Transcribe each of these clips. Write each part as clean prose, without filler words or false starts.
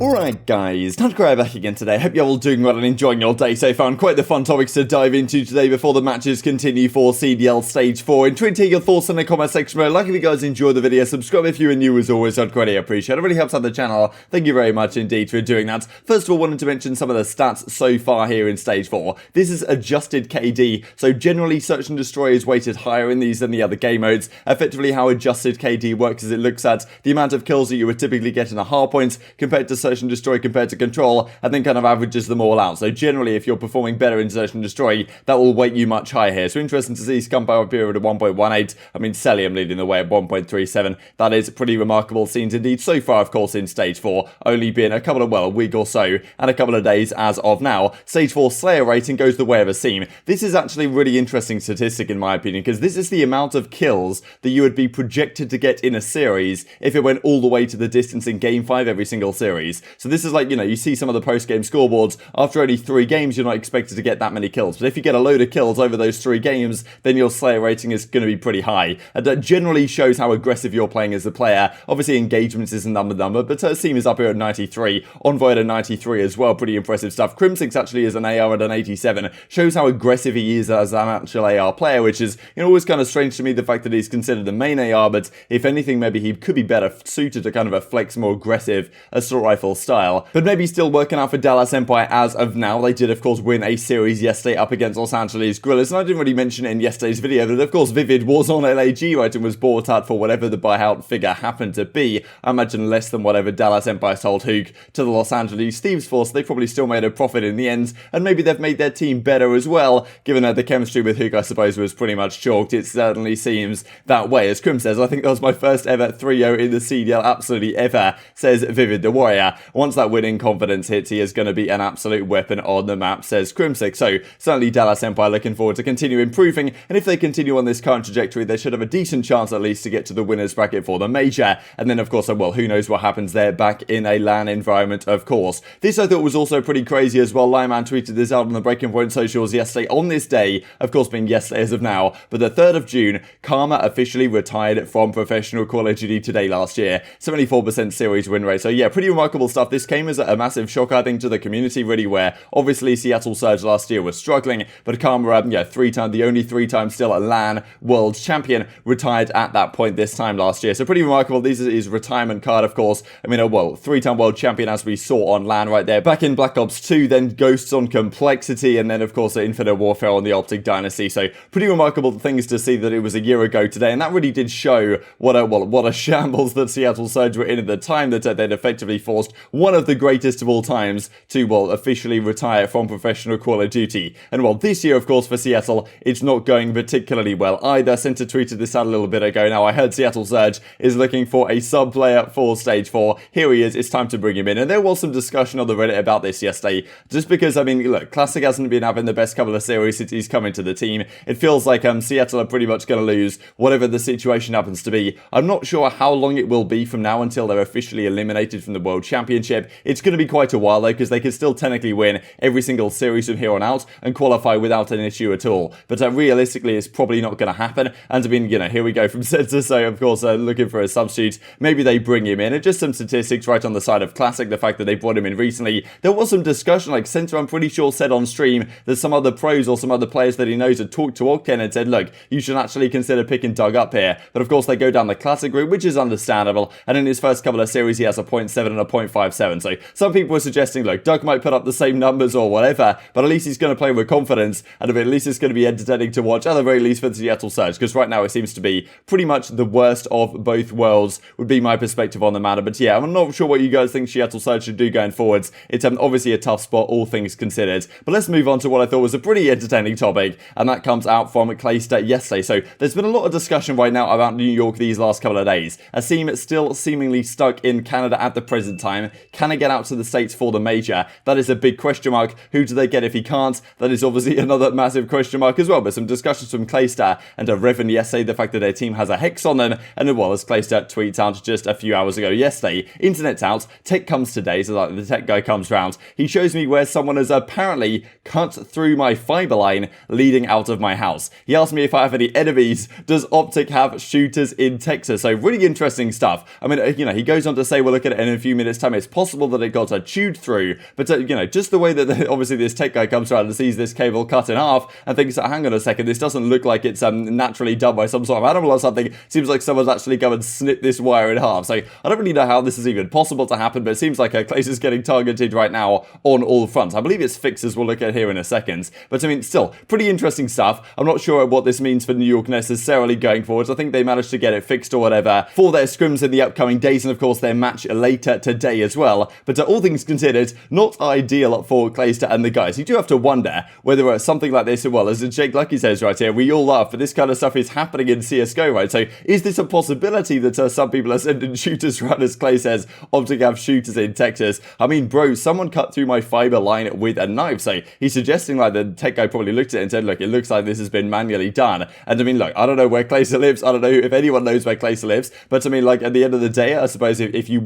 Alright guys, TacticalRab back again today. Hope you're all doing well and enjoying your day so far, and quite the fun topics to dive into today before the matches continue for CDL Stage 4. And tweet your thoughts in the comment section below. Like if you guys enjoyed the video, subscribe if you are new as always, I'd greatly appreciate it. It really helps out the channel. Thank you very much indeed for doing that. First of all, wanted to mention some of the stats so far here in Stage 4. This is adjusted KD, so generally Search and Destroy is weighted higher in these than the other game modes. Effectively how adjusted KD works is it looks at the amount of kills that you would typically get in a hardpoint compared to Search and Destroy compared to Control, and then kind of averages them all out. So generally, if you're performing better in Search and Destroy, that will weight you much higher here. So interesting to see Scump power period at 1.18. I mean, Cellium leading the way at 1.37. That is pretty remarkable scenes indeed so far, of course, in Stage 4. Only been a couple of, well, a week or so, and a couple of days as of now. Stage 4 Slayer rating goes the way of a seam. This is actually a really interesting statistic in my opinion, because this is the amount of kills that you would be projected to get in a series if it went all the way to the distance in Game 5 every single series. So this is like, you know, you see some of the post-game scoreboards, after only 3 games, you're not expected to get that many kills. But if you get a load of kills over those 3 games, then your Slayer rating is going to be pretty high. And that generally shows how aggressive you're playing as a player. Obviously, engagements is a number, but Seam is up here at 93. Envoy at a 93 as well, pretty impressive stuff. Crimsix actually is an AR at an 87. Shows how aggressive he is as an actual AR player, which is, you know, always kind of strange to me, the fact that he's considered the main AR, but if anything, maybe he could be better suited to kind of a flex, more aggressive assault rifle style. But maybe still working out for Dallas Empire as of now. They did, of course, win a series yesterday up against Los Angeles Guerrillas, and I didn't really mention it in yesterday's video that, of course, Vivid was on LAG, right, and was bought out for whatever the buyout figure happened to be. I imagine less than whatever Dallas Empire sold Huke to the Los Angeles Thieves force. They probably still made a profit in the end, and maybe they've made their team better as well, given that the chemistry with Huke, I suppose, was pretty much chalked. It certainly seems that way. As Crim says, I think that was my first ever 3-0 in the CDL, absolutely ever, says Vivid the Warrior. Once that winning confidence hits, he is going to be an absolute weapon on the map, says Crimsix. So certainly Dallas Empire looking forward to continue improving, and if they continue on this current trajectory, they should have a decent chance at least to get to the winners bracket for the major. And then of course, well, who knows what happens there back in a LAN environment, of course. This I thought was also pretty crazy as well. Lyman tweeted this out on the Breaking Point socials yesterday on this day, of course being yesterday as of now, but the 3rd of June, Karma officially retired from professional Call of Duty today last year. 74% series win rate. So yeah, pretty remarkable stuff. This came as a massive shock, I think, to the community, really, where obviously Seattle Surge last year was struggling, but Karma, yeah, the only 3-time still a LAN world champion, retired at that point this time last year. So pretty remarkable. This is his retirement card, of course. I mean, well, 3-time world champion as we saw on LAN right there back in Black Ops 2, then Ghosts on Complexity, and then of course Infinite Warfare on the OpTic Dynasty. So pretty remarkable things to see that it was a year ago today, and that really did show what a shambles that Seattle Surge were in at the time, that they'd effectively forced one of the greatest of all times to, well, officially retire from professional Call of Duty. And well, this year, of course, for Seattle, it's not going particularly well either. Center tweeted this out a little bit ago. Now, I heard Seattle Surge is looking for a sub player for Stage 4. Here he is. It's time to bring him in. And there was some discussion on the Reddit about this yesterday, just because, I mean, look, Classic hasn't been having the best couple of series since he's come into the team. It feels like Seattle are pretty much going to lose whatever the situation happens to be. I'm not sure how long it will be from now until they're officially eliminated from the World Championship. It's going to be quite a while, though, because they can still technically win every single series from here on out and qualify without an issue at all. But realistically, it's probably not going to happen. And I mean, you know, here we go from Center. So, of course, looking for a substitute. Maybe they bring him in. And just some statistics right on the side of Classic, the fact that they brought him in recently. There was some discussion, like Center, I'm pretty sure, said on stream that some other pros or some other players that he knows had talked to Octane and said, look, you should actually consider picking Doug up here. But of course, they go down the Classic route, which is understandable. And in his first couple of series, he has a 0.7 and a 0.57. So some people were suggesting, look, Doug might put up the same numbers or whatever, but at least he's going to play with confidence, and at least it's going to be entertaining to watch, at the very least for the Seattle Surge, because right now it seems to be pretty much the worst of both worlds, would be my perspective on the matter. But yeah, I'm not sure what you guys think Seattle Surge should do going forwards. It's obviously a tough spot, all things considered. But let's move on to what I thought was a pretty entertaining topic, and that comes out from Clayster yesterday. So there's been a lot of discussion right now about New York these last couple of days. A team still seemingly stuck in Canada at the present time. Can it get out to the States for the major? That is a big question mark. Who do they get if he can't? That is obviously another massive question mark as well. But some discussions from Clayster and Revan yesterday, the fact that their team has a hex on them, and as well as Clayster tweets out just a few hours ago yesterday. Internet's out, tech comes today, so like the tech guy comes round. He shows me where someone has apparently cut through my fiber line leading out of my house. He asked me if I have any enemies. Does OpTic have shooters in Texas? So really interesting stuff. I mean, you know, he goes on to say, we'll look at it in a few minutes time it's possible that it got chewed through, but you know, just the way that obviously this tech guy comes around and sees this cable cut in half and thinks, hang on a second, this doesn't look like it's naturally done by some sort of animal or something. Seems like someone's actually come and snipped this wire in half. So I don't really know how this is even possible to happen, but it seems like Clayster is getting targeted right now on all fronts. I believe it's fixes we'll look at here in a second, but I mean, still, pretty interesting stuff. I'm not sure what this means for New York necessarily going forwards. I think they managed to get it fixed or whatever for their scrims in the upcoming days, and of course their match later today as well. But all things considered, not ideal for Clayster and the guys. You do have to wonder whether something like this, well, as Jake Lucky says right here, we all laugh, but this kind of stuff is happening in CSGO, right? So is this a possibility that some people are sending shooters around, as Clay says, opting to have shooters in Texas? I mean, bro, someone cut through my fiber line with a knife. So he's suggesting like the tech guy probably looked at it and said, look, it looks like this has been manually done. And I mean, look, I don't know where Clayster lives. I don't know if anyone knows where Clayster lives, but I mean, like, at the end of the day, I suppose if you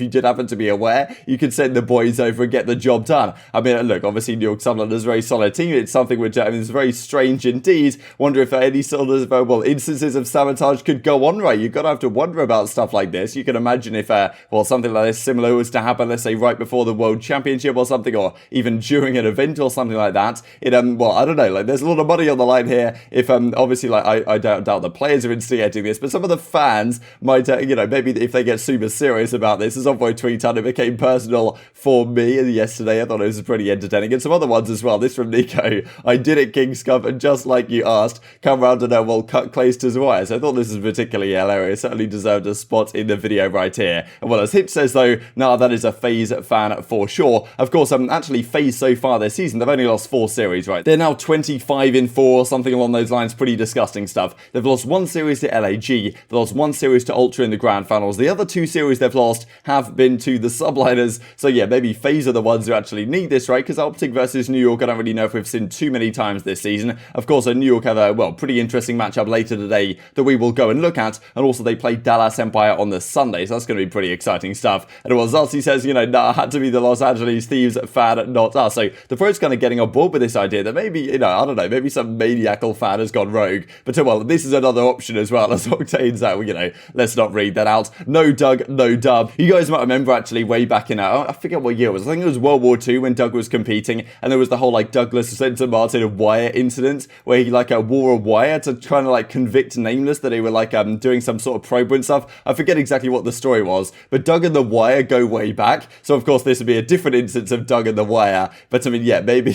did happen to be aware, you could send the boys over and get the job done. I mean, look, obviously New York Sunderland is a very solid team. It's something which I mean, is very strange indeed. Wonder if any sort of well, instances of sabotage could go on, right? You've got to have to wonder about stuff like this. You can imagine if well, something like this similar was to happen, let's say right before the World Championship or something, or even during an event or something like that. It well, I don't know, like there's a lot of money on the line here. If obviously, like I doubt the players are instigating this, but some of the fans might you know, maybe if they get super serious about this. As Envoy tweeted out, it became personal for me yesterday. I thought it was pretty entertaining, and some other ones as well. This from Nico: I did it, King Scump, and just like you asked, come round and well, cut Clayster's wires. I thought this was particularly hilarious. Certainly deserved a spot in the video right here. And well, as Hitch says though, nah, that is a FaZe fan for sure. Of course, actually FaZe so far this season, they've only lost 4 series, right? They're now 25-4, something along those lines. Pretty disgusting stuff. They've lost 1 series to LAG, they've lost 1 series to Ultra in the grand finals. The other 2 series they've lost have been to the subliners. So yeah, maybe FaZe are the ones who actually need this, right? Because OpTic versus New York, I don't really know if we've seen too many times this season. Of course, New York have a, well, pretty interesting matchup later today that we will go and look at. And also they play Dallas Empire on the Sunday, so that's going to be pretty exciting stuff. And well, Shotzzy says, you know, nah, had to be the Los Angeles Thieves fan, not us. So the pro's kind of getting on board with this idea that maybe, you know, I don't know, maybe some maniacal fan has gone rogue. But well, this is another option as well, as Octane's out, you know, let's not read that out. No Doug, no Dub. You guys might remember actually way back in, I forget what year it was. I think it was World War II when Doug was competing, and there was the whole like Douglas sent to Martin wire incident where he like wore a wire to try to like convict Nameless that they were like doing some sort of probe and stuff. I forget exactly what the story was, but Doug and the wire go way back. So of course this would be a different instance of Doug and the wire. But I mean, yeah, maybe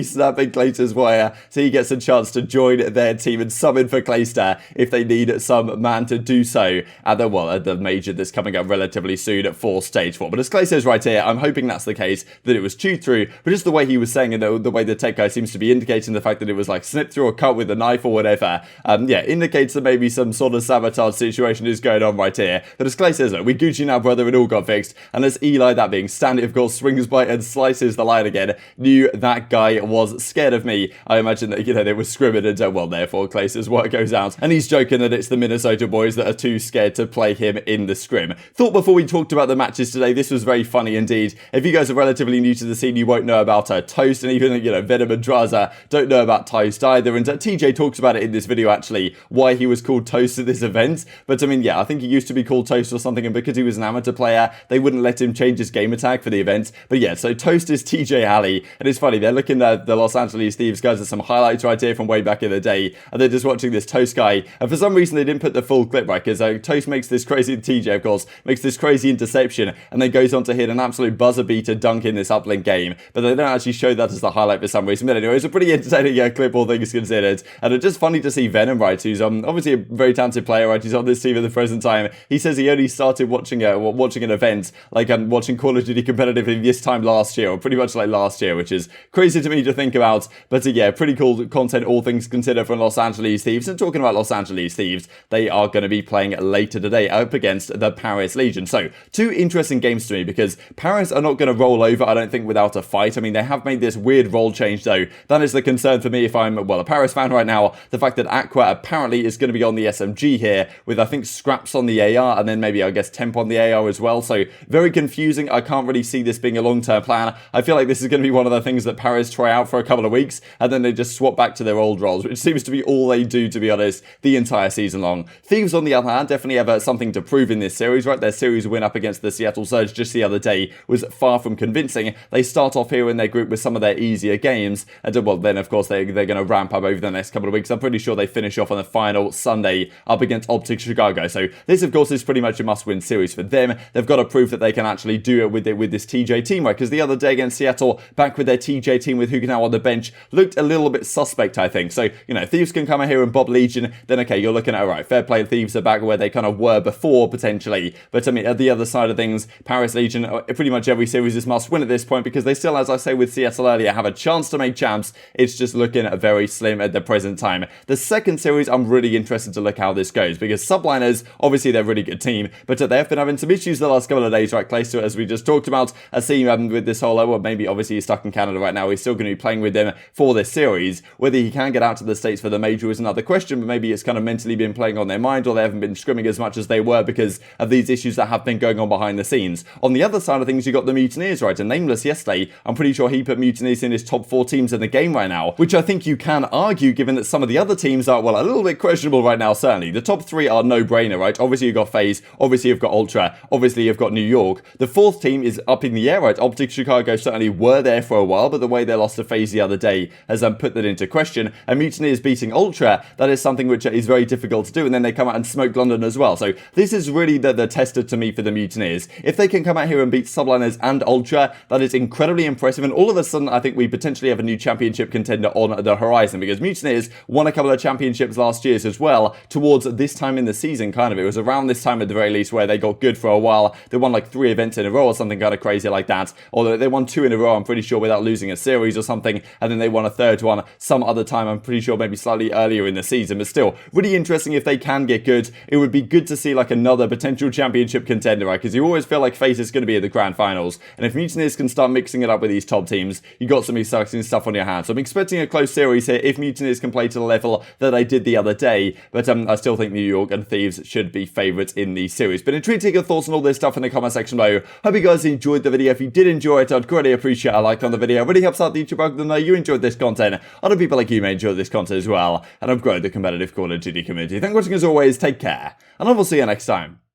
snapping Clayster's wire so he gets a chance to join their team and summon for Clayster if they need some man to do so at the major that's coming up relatively soon for stage 4. But as Clay says right here, I'm hoping that's the case, that it was chewed through. But just the way he was saying it, the way the tech guy seems to be indicating the fact that it was like snipped through or cut with a knife or whatever, yeah, indicates that maybe some sort of sabotage situation is going on right here. But as Clay says, look, we Gucci now, brother, it all got fixed. And as ILLey, that being Standy, of course, swings by and slices the line again, knew that guy was scared of me. I imagine that, you know, they were scrimming and well, therefore, Clay says what goes out. And he's joking that it's the Minnesota boys that are too scared to play him in the scrim. Thought before we talked about the matches today, this was very funny indeed. If you guys are relatively new to the scene, you won't know about Toast, and even, you know, Venom and Drazah don't know about Toast either. And TJ talks about it in this video, actually, why he was called Toast at this event. But I mean, yeah, I think he used to be called Toast or something, and because he was an amateur player, they wouldn't let him change his game tag for the event. But yeah, so Toast is TJHaLy, and it's funny, they're looking at the Los Angeles Thieves guys at some highlights right here from way back in the day, and they're just watching this Toast guy, and for some reason they didn't put the full clip right, because Toast makes this crazy, TJ of course, makes this crazy interception, and then goes on to hit an absolute buzzer beater dunk in this uplink game, but they don't actually show that as the highlight for some reason. But anyway, it's a pretty entertaining clip, all things considered, and it's just funny to see Venom, right, who's obviously a very talented player, right, he's on this team at the present time. He says he only started watching an event, like watching Call of Duty competitively this time last year, or pretty much like last year, which is crazy to me to think about. But yeah, pretty cool content, all things considered, from Los Angeles Thieves. And talking about Los Angeles Thieves, they are going to be playing later today up against the Paris Legion. So 2 interesting games to me, because Paris are not going to roll over, I don't think, without a fight. I mean, they have made this weird role change though. That is the concern for me if I'm, well, a Paris fan right now. The fact that Aqua apparently is going to be on the SMG here, with I think Scraps on the AR, and then maybe I guess Temp on the AR as well. So very confusing. I can't really see this being a long-term plan. I feel like this is going to be one of the things that Paris try out for a couple of weeks, and then they just swap back to their old roles, which seems to be all they do, to be honest, the entire season long. Thieves, on the other hand, definitely have something to prove in this series, right? Their series win up against the Seattle Seattle Surge just the other day was far from convincing. They start off here in their group with some of their easier games, and well, then of course they're going to ramp up over the next couple of weeks. I'm pretty sure they finish off on the final Sunday up against OpTic Chicago. So this, of course, is pretty much a must-win series for them. They've got to prove that they can actually do it with this TJ team, right? Because the other day against Seattle, back with their TJ team with Huke now on the bench, looked a little bit suspect, I think. So, you know, Thieves can come out here and bob Legion, then okay, you're looking at, all right, fair play, Thieves are back where they kind of were before, potentially. But, I mean, at the other side of things, Paris Legion, pretty much every series is must-win at this point, because they still, as I say with Seattle earlier, have a chance to make champs. It's just looking very slim at the present time. The second series, I'm really interested to look how this goes, because Subliners, obviously they're a really good team, but they have been having some issues the last couple of days, right? Clayster, as we just talked about, I see with this whole, well, maybe obviously he's stuck in Canada right now, he's still going to be playing with them for this series. Whether he can get out to the States for the major is another question, but maybe it's kind of mentally been playing on their mind, or they haven't been scrimming as much as they were because of these issues that have been going on behind the scenes. On the other side of things, you got the Mutineers, right? And Nameless yesterday, I'm pretty sure he put Mutineers in his top 4 teams in the game right now, which I think you can argue, given that some of the other teams are, well, a little bit questionable right now, certainly. The top 3 are no-brainer, right? Obviously, you've got FaZe, obviously, you've got Ultra, obviously, you've got New York. The 4th team is up in the air, right? OpTic Chicago certainly were there for a while, but the way they lost to FaZe the other day has put that into question. And Mutineers beating Ultra, that is something which is very difficult to do, and then they come out and smoke London as well. So this is really the tester to me for the Mutineers. If they can come out here and beat Subliners and Ultra, that is incredibly impressive, and all of a sudden, I think we potentially have a new championship contender on the horizon, because Mutineers won a couple of championships last year as well, towards this time in the season, kind of. It was around this time at the very least where they got good for a while. They won like 3 events in a row or something kind of crazy like that, although they won 2 in a row, I'm pretty sure, without losing a series or something, and then they won a 3rd one some other time, I'm pretty sure maybe slightly earlier in the season, but still, really interesting if they can get good. It would be good to see like another potential championship contender, right? Because you always feel like FaZe is going to be at the grand finals, and if Mutineers can start mixing it up with these top teams, you got some exciting stuff on your hands. So I'm expecting a close series here if Mutineers can play to the level that they did the other day, but I still think New York and Thieves should be favourites in the series. But intrigued to get your thoughts on all this stuff in the comment section below. Hope you guys enjoyed the video. If you did enjoy it, I'd greatly appreciate a like on the video. It really helps out the YouTube algorithm to know you enjoyed this content. Other people like you may enjoy this content as well, and I've grown the competitive Call of Duty community. Thanks for watching as always, take care, and I will see you next time.